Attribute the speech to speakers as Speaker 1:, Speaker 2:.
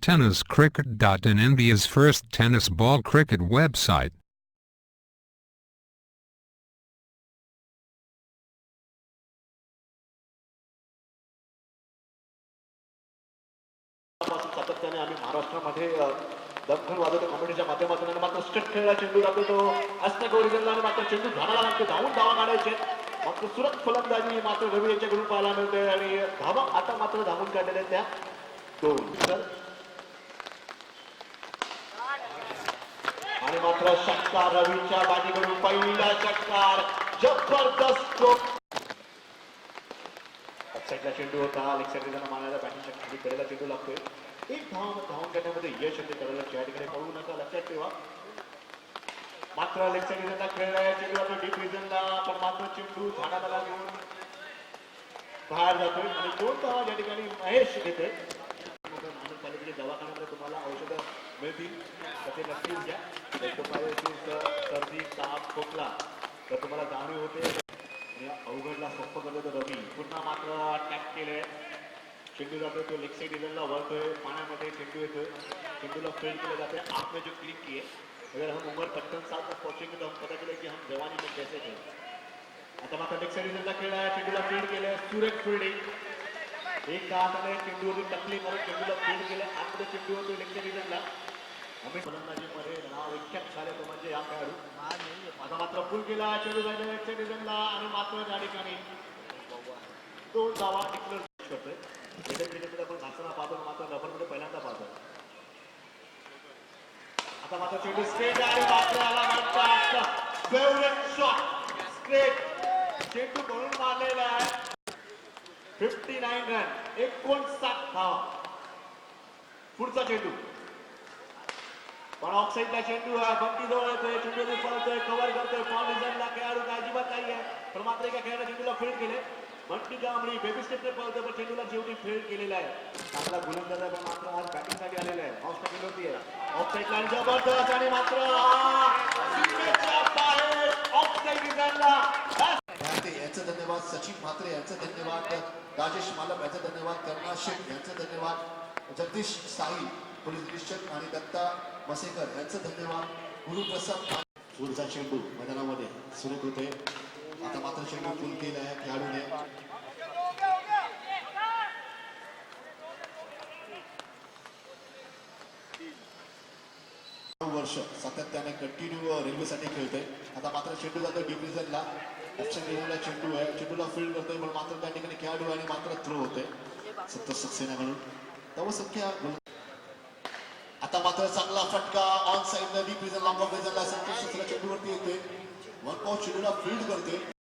Speaker 1: TennisCricket.in, India's first tennis ball cricket website.
Speaker 2: सातत्याने आम्ही महाराष्ट्रामध्ये दमखम वाजवतो कॉमेडीच्या माध्यमातून आणि मात्र स्ट्रेट खेळला चेंडू जातो तो अस्तिक ओरिजिनल आणि मात्र चेंडू धावाला लागतो धावून धावा काढायचे मात्र सुरत फलंदाजी मात्र रवी यांच्याकडून पाहायला मिळते आणि धावा आता मात्र धावून काढलेल्या त्या दोन आणि मात्र षटकार रवीच्या बाजीकडून पहिला षटकार जबरदस्त साईडला चेंडू होता लेग साईडला मारण्याचा बॅटिंग खाली कडेला चेंडू लागतोय एक धावून करण्यामध्ये यश येते करायला चॅटकडे पळू नका लक्षात ठेवा मात्र लेग साईडला खेळलाय चेंडू आपल्या डीप रिजनला पण मात्र चेंडू झाडाला घेऊन बाहेर जातोय आणि दोन धावा या ठिकाणी महेश घेतोय महानगरपालिकेच्या दवाखान्यामध्ये तुम्हाला औषधं मिळतील तर ते नक्कीच घ्या सर्दी ताप खोकला तर तुम्हाला जाणीव होते अवघडला सोप्प करतो रवी पुन्हा मात्र टॅप केलंय चेंडू जातोय तो लेग साइड रिजनला वळतोय पाण्यामध्ये चेंडू येतोय चेंडूला फील्ड केलं जाते आपने जो क्लिक किए अगर हम उमर 55 साल तक पहुंचेंगे तो हम पता चले कि हम जवानी में कैसे थे आता मात्र लेग साइड रिजनला खेळलाय चेंडूला फील्ड केलंय सुरेख फिल्डिंग एक हाताने चेंडूवरून टकली मारून चेंडूला फील्ड केलं आतमध्ये चेंडू होतो लेग साइड रिजनला आम्ही फलंदाजीमध्ये नाव विख्यात झाले तो म्हणजे हा खेळाडू आता मात्र फुल केला चेंडू जायला लेग साइड रिजनला आणि मात्र या ठिकाणी दोन धावा डिक्लेअर करतोय आपण घासना पाहतो मात्र रबरमध्ये पहिल्यांदा पाहतो आता मात्र चेंडू स्ट्रेट आणि मात्र आला म्हणतात फेवरेट शॉट स्ट्रेट चेंडू म्हणून मारलेला आहे 59 रन 59 धावा पुढचा चेंडू पण ऑफसाईडला चेंडू आहे बंटी जवळ येतोय चेंडू पळतोय कव्हर करतोय फॉल रिझनला खेळाडू अजिबात नाही आहे पण मात्र एका खेळाडू चेंडूला फील्ड केले बंटी कांबळी बेबी स्टेपने पळतोय पण चेंडूला शेवटी फील्ड केलेला आहे चांगला गोलंदाज आहे पण मात्र आज बॅटिंगसाठी आलेला आहे ऑफ स्टेप होती आहे ऑफसाईडला जबरदस्त आणि मात्र ऑफसाईड रिझनला
Speaker 3: यांचं धन्यवाद सचिन म्हात्रे यांचं धन्यवाद राजेश मालक यांचं धन्यवाद करुणा शेठ यांचं धन्यवाद जगदीश साई पोलीस निरीक्षक आणि दत्ता मसेकर यांचं धन्यवाद गुरुप्रसाद पुढचा चेंडू मैदानामध्ये सुरू होते आता मात्र चेंडू फुल केला आहे खेळाडूने वर्ष सातत्याने कंटिन्यू रेल्वेसाठी खेळतोय आता मात्र चेंडू जातो डीप रिजनला ऑप्शन गेलेला चेंडू आहे चेंडूला फील्ड करतोय पण मात्र त्या ठिकाणी खेळाडू आणि मात्र थ्रो होते 70 सक्सेनाकडून धावसंख्या आता मात्र चांगला फटका ऑन साइडला डीप रिजन लॉंग ऑफ रिजनला संतोष चेंडूवरती येतोय वन पाव चेंडूला फील्ड करतोय